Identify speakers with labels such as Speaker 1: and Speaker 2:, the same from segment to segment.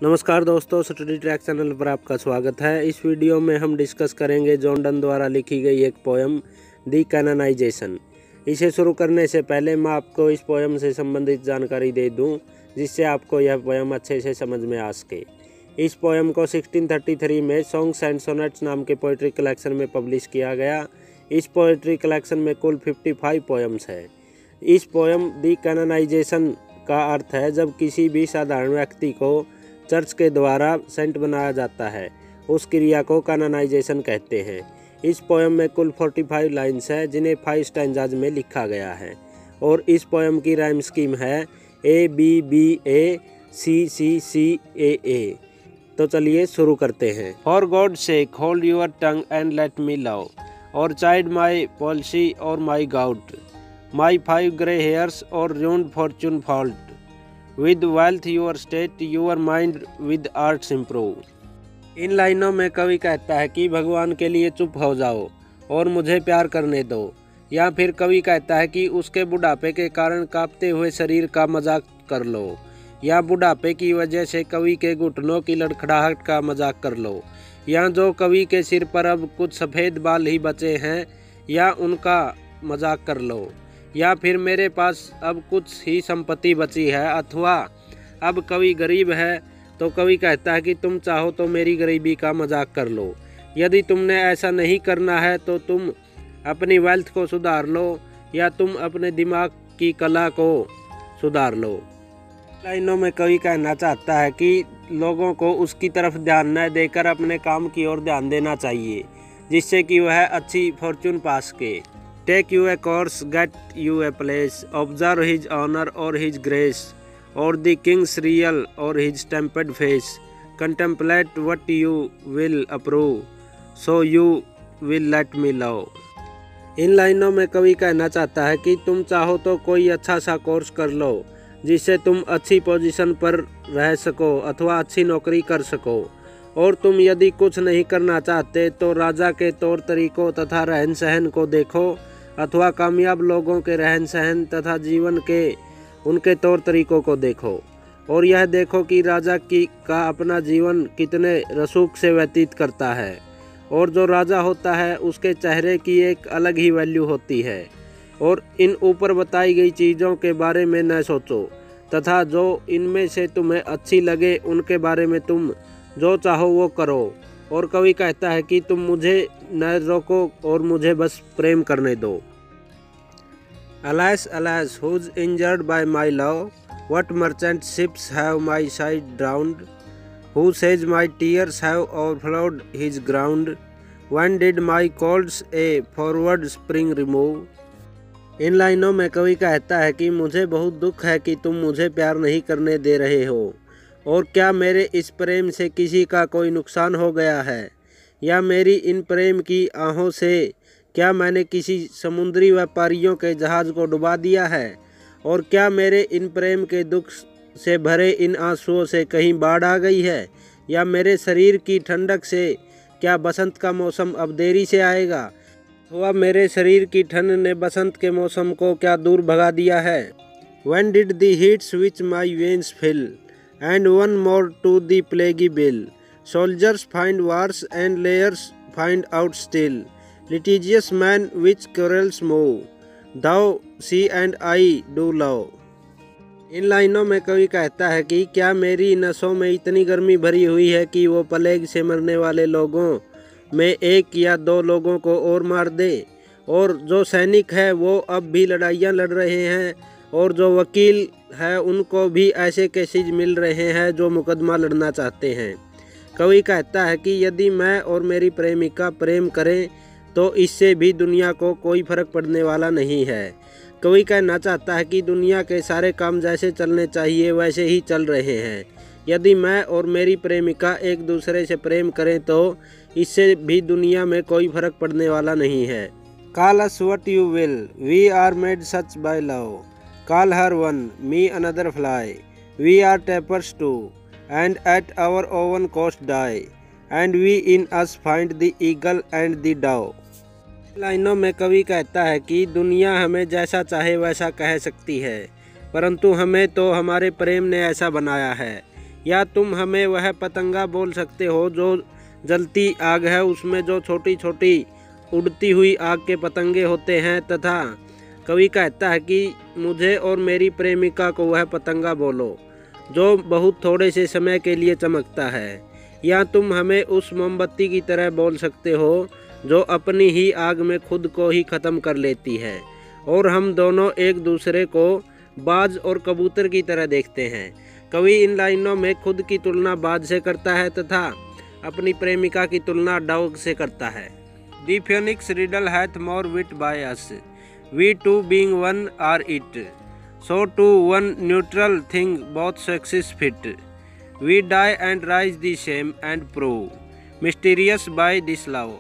Speaker 1: नमस्कार दोस्तों, study track channel पर आपका स्वागत है। इस वीडियो में हम डिस्कस करेंगे जॉन डन द्वारा लिखी गई एक पोएम दी कैनोनाइजेशन। इसे शुरू करने से पहले मैं आपको इस पोएम से संबंधित जानकारी दे दूं, जिससे आपको यह पोएम अच्छे से समझ में आ सके। इस पोएम को 1633 में सॉन्ग्स एंड सोनेट्स नाम के पोइट्री कलेक्शन में पब्लिश किया गया। इस पोइट्री कलेक्शन में कुल 55 पोएम्स है। इस पोएम दी कैनोनाइजेशन का अर्थ है जब किसी भी साधारण व्यक्ति को चर्च के द्वारा सेंट बनाया जाता है, उस क्रिया को कैनोनाइजेशन कहते हैं। इस पोएम में कुल 45 लाइन्स है, जिन्हें 5 स्टैंजाज में लिखा गया है। और इस पोएम की राइम स्कीम है A-B-B-A C-C-C-A-A। तो चलिए शुरू करते हैं। For God's sake hold your tongue and let me love or chide my palsy or my gout my 5 grey hairs or ruined fortune flout With wealth your state, your mind with arts improve। इन लाइनों में कवि कहता है कि भगवान के लिए चुप हो जाओ और मुझे प्यार करने दो। या फिर कवि कहता है कि उसके बुढ़ापे के कारण कांपते हुए शरीर का मजाक कर लो, या बुढ़ापे की वजह से कवि के घुटनों की लड़खड़ाहट का मजाक कर लो, या जो कवि के सिर पर अब कुछ सफ़ेद बाल ही बचे हैं, या उनका मजाक कर लो। या फिर मेरे पास अब कुछ ही संपत्ति बची है, अथवा अब कवि गरीब है, तो कवि कहता है कि तुम चाहो तो मेरी गरीबी का मजाक कर लो। यदि तुमने ऐसा नहीं करना है तो तुम अपनी वेल्थ को सुधार लो, या तुम अपने दिमाग की कला को सुधार लो। लाइनों में कवि कहना चाहता है कि लोगों को उसकी तरफ ध्यान न देकर अपने काम की ओर ध्यान देना चाहिए, जिससे कि वह अच्छी फॉर्चून पा सके। Take you a course, get you a place, observe his honor or his grace, or the king's real or his tempered face, contemplate what you will approve, so you will let me love। इन लाइनों में कवि कहना चाहता है कि तुम चाहो तो कोई अच्छा सा कोर्स कर लो, जिससे तुम अच्छी पोजीशन पर रह सको अथवा अच्छी नौकरी कर सको। और तुम यदि कुछ नहीं करना चाहते तो राजा के तौर तरीकों तथा रहन सहन को देखो, अथवा कामयाब लोगों के रहन सहन तथा जीवन के उनके तौर तरीकों को देखो, और यह देखो कि राजा का अपना जीवन कितने रसूख से व्यतीत करता है। और जो राजा होता है उसके चेहरे की एक अलग ही वैल्यू होती है। और इन ऊपर बताई गई चीज़ों के बारे में न सोचो, तथा जो इनमें से तुम्हें अच्छी लगे उनके बारे में तुम जो चाहो वो करो। और कवि कहता है कि तुम मुझे न रोको और मुझे बस प्रेम करने दो। Alas, alas, who's injured by my love? What merchant ships have my side drowned? Who says my tears have overflowed his ground? When did my colds a forward spring remove? इन लाइनों में कवि कहता है कि मुझे बहुत दुख है कि तुम मुझे प्यार नहीं करने दे रहे हो, और क्या मेरे इस प्रेम से किसी का कोई नुकसान हो गया है, या मेरी इन प्रेम की आहों से क्या मैंने किसी समुद्री व्यापारियों के जहाज़ को डुबा दिया है, और क्या मेरे इन प्रेम के दुख से भरे इन आंसुओं से कहीं बाढ़ आ गई है, या मेरे शरीर की ठंडक से क्या बसंत का मौसम अब देरी से आएगा, अथवा मेरे शरीर की ठंड ने बसंत के मौसम को क्या दूर भगा दिया है। When did the heat switch my veins fill, and one more to the plaguey bill? Soldiers find wars and layers find out still, litigious man which quarrels move, thou see and I do love। इन लाइनों में कवि कहता है कि क्या मेरी नसों में इतनी गर्मी भरी हुई है कि वो प्लेग से मरने वाले लोगों में 1 या 2 लोगों को और मार दे, और जो सैनिक है वो अब भी लड़ाइयाँ लड़ रहे हैं, और जो वकील है उनको भी ऐसे केसेज मिल रहे हैं जो मुकदमा लड़ना चाहते हैं। कवि कहता है कि यदि मैं और मेरी प्रेमिका प्रेम करें तो इससे भी दुनिया को कोई फर्क पड़ने वाला नहीं है। कवि कहना चाहता है कि दुनिया के सारे काम जैसे चलने चाहिए वैसे ही चल रहे हैं। यदि मैं और मेरी प्रेमिका एक दूसरे से प्रेम करें तो इससे भी दुनिया में कोई फर्क पड़ने वाला नहीं है। Call us what you will, we are made such by love, call her one, me another fly, we are tappers too, and at our own cost die, and we in us find the eagle and the dove। लाइनों में कवि कहता है कि दुनिया हमें जैसा चाहे वैसा कह सकती है, परंतु हमें तो हमारे प्रेम ने ऐसा बनाया है। या तुम हमें वह पतंगा बोल सकते हो जो जलती आग है उसमें जो छोटी छोटी उड़ती हुई आग के पतंगे होते हैं, तथा कवि कहता है कि मुझे और मेरी प्रेमिका को वह पतंगा बोलो जो बहुत थोड़े से समय के लिए चमकता है। या तुम हमें उस मोमबत्ती की तरह बोल सकते हो जो अपनी ही आग में खुद को ही ख़त्म कर लेती है। और हम दोनों एक दूसरे को बाज और कबूतर की तरह देखते हैं। कवि इन लाइनों में खुद की तुलना बाज से करता है तथा अपनी प्रेमिका की तुलना डॉग से करता है। The phoenix riddle hath more wit by us, we two being one are it, so to one neutral thing both sexes fit, we die and rise the same and prove, mysterious by this love.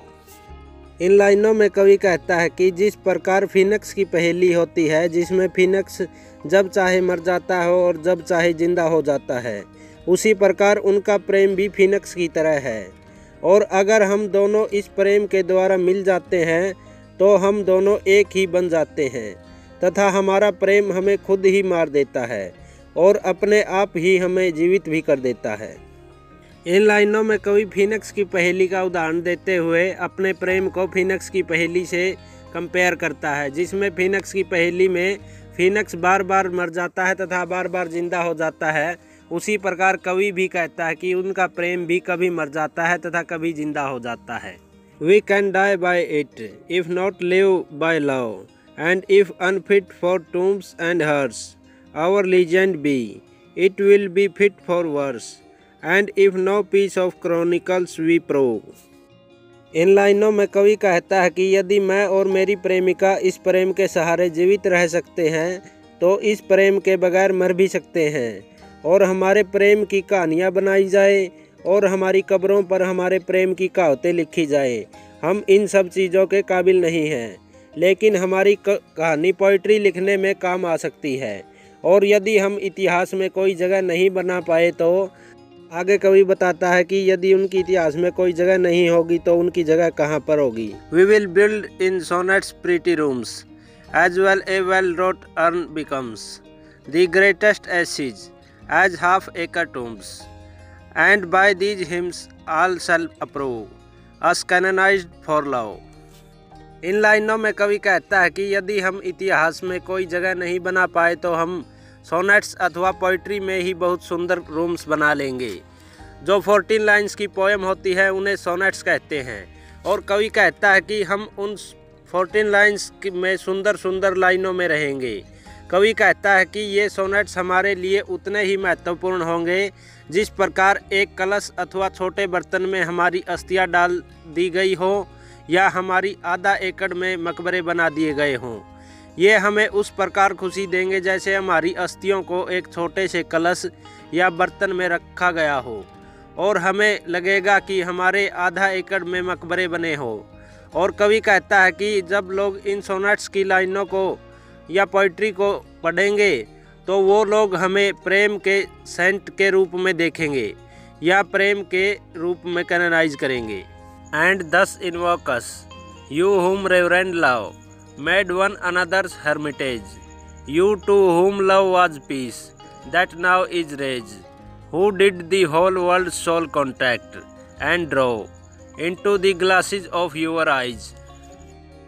Speaker 1: इन लाइनों में कवि कहता है कि जिस प्रकार Phoenix की पहेली होती है जिसमें फिनिक्स जब चाहे मर जाता है और जब चाहे जिंदा हो जाता है, उसी प्रकार उनका प्रेम भी फिनिक्स की तरह है। और अगर हम दोनों इस प्रेम के द्वारा मिल जाते हैं तो हम दोनों एक ही बन जाते हैं तथा हमारा प्रेम हमें खुद ही मार देता है और अपने आप ही हमें जीवित भी कर देता है। इन लाइनों में कवि फिनिक्स की पहेली का उदाहरण देते हुए अपने प्रेम को फिनिक्स की पहेली से कंपेयर करता है, जिसमें फिनिक्स की पहेली में फिनिक्स बार बार मर जाता है तथा बार बार जिंदा हो जाता है। उसी प्रकार कवि भी कहता है कि उनका प्रेम भी कभी मर जाता है तथा कभी जिंदा हो जाता है। We can die by it if not live by love, and if unfit for tombs and hearse our legend be, it will be fit for verse, and if no piece of chronicles we prove. इन लाइनों में कवि कहता है कि यदि मैं और मेरी प्रेमिका इस प्रेम के सहारे जीवित रह सकते हैं तो इस प्रेम के बगैर मर भी सकते हैं, और हमारे प्रेम की कहानियाँ बनाई जाए और हमारी कब्रों पर हमारे प्रेम की कहावतें लिखी जाए। हम इन सब चीज़ों के काबिल नहीं हैं, लेकिन हमारी कहानी पोइट्री लिखने में काम आ सकती है। और यदि हम इतिहास में कोई जगह नहीं बना पाए तो आगे कवि बताता है कि यदि उनकी इतिहास में कोई जगह नहीं होगी तो उनकी जगह कहाँ पर होगी। We will build in sonnets pretty rooms as well a well wrought urn becomes the greatest ashes as half acre tombs, and by these hymns all shall approve us canonised for love. इन लाइनों में कवि कहता है कि यदि हम इतिहास में कोई जगह नहीं बना पाए तो हम सोनेट्स अथवा पोइट्री में ही बहुत सुंदर रूम्स बना लेंगे। जो 14 लाइन्स की पोएम होती है उन्हें सोनेट्स कहते हैं। और कवि कहता है कि हम उन 14 लाइन्स में सुंदर सुंदर लाइनों में रहेंगे। कवि कहता है कि ये सोनेट्स हमारे लिए उतने ही महत्वपूर्ण होंगे जिस प्रकार एक कलश अथवा छोटे बर्तन में हमारी अस्थियां डाल दी गई हो या हमारी आधा एकड़ में मकबरे बना दिए गए हों। ये हमें उस प्रकार खुशी देंगे जैसे हमारी अस्थियों को एक छोटे से कलश या बर्तन में रखा गया हो और हमें लगेगा कि हमारे आधा एकड़ में मकबरे बने हो। और कवि कहता है कि जब लोग इन सोनेट्स की लाइनों को या पोइट्री को पढ़ेंगे तो वो लोग हमें प्रेम के सेंट के रूप में देखेंगे या प्रेम के रूप में कैनोनाइज करेंगे। एंड दस इन्वोक अस यू हुम reverend love made one another's hermitage, you to whom love was peace, that now is rage, who did the whole world's soul contact, and draw into the glasses of your eyes।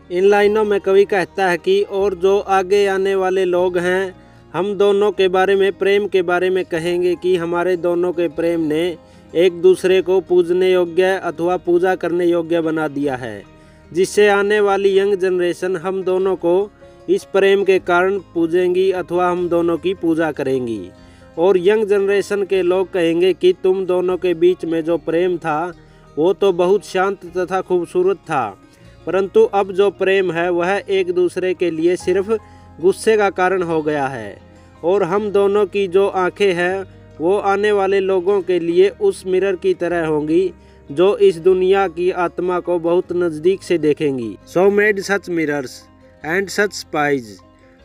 Speaker 1: इन लाइनों में कवि कहता है कि और जो आगे आने वाले लोग हैं हम दोनों के बारे में प्रेम के बारे में कहेंगे कि हमारे दोनों के प्रेम ने एक दूसरे को पूजने योग्य अथवा पूजा करने योग्य बना दिया है, जिससे आने वाली यंग जनरेशन हम दोनों को इस प्रेम के कारण पूजेंगी अथवा हम दोनों की पूजा करेंगी। और यंग जनरेशन के लोग कहेंगे कि तुम दोनों के बीच में जो प्रेम था वो तो बहुत शांत तथा खूबसूरत था, परंतु अब जो प्रेम है वह एक दूसरे के लिए सिर्फ गुस्से का कारण हो गया है। और हम दोनों की जो आंखें हैं वो आने वाले लोगों के लिए उस मिरर की तरह होंगी जो इस दुनिया की आत्मा को बहुत नज़दीक से देखेंगी। So made such mirrors and such spies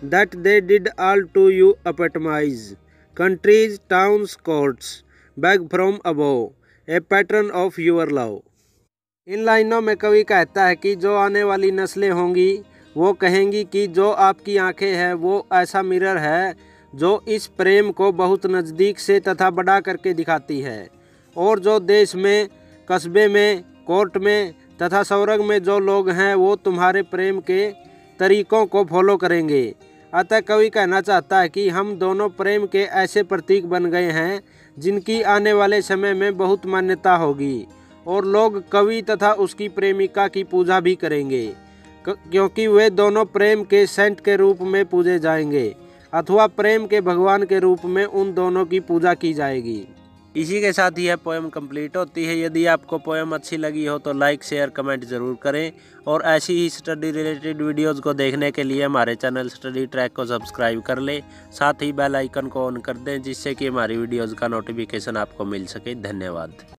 Speaker 1: that they did all to you epitomise, countries towns courts beg from above a pattern of your love. इन लाइनों में कवि कहता है कि जो आने वाली नस्लें होंगी वो कहेंगी कि जो आपकी आंखें हैं वो ऐसा मिरर है जो इस प्रेम को बहुत नज़दीक से तथा बड़ा करके दिखाती है, और जो देश में, कस्बे में, कोर्ट में तथा स्वर्ग में जो लोग हैं वो तुम्हारे प्रेम के तरीकों को फॉलो करेंगे। अतः कवि कहना चाहता है कि हम दोनों प्रेम के ऐसे प्रतीक बन गए हैं जिनकी आने वाले समय में बहुत मान्यता होगी, और लोग कवि तथा उसकी प्रेमिका की पूजा भी करेंगे, क्योंकि वे दोनों प्रेम के सेंट के रूप में पूजे जाएंगे अथवा प्रेम के भगवान के रूप में उन दोनों की पूजा की जाएगी। इसी के साथ यह पोएम कंप्लीट होती है। यदि आपको पोएम अच्छी लगी हो तो लाइक, शेयर, कमेंट ज़रूर करें, और ऐसी ही स्टडी रिलेटेड वीडियोस को देखने के लिए हमारे चैनल स्टडी ट्रैक को सब्सक्राइब कर लें। साथ ही बेल आइकन को ऑन कर दें, जिससे कि हमारी वीडियोज़ का नोटिफिकेशन आपको मिल सके। धन्यवाद।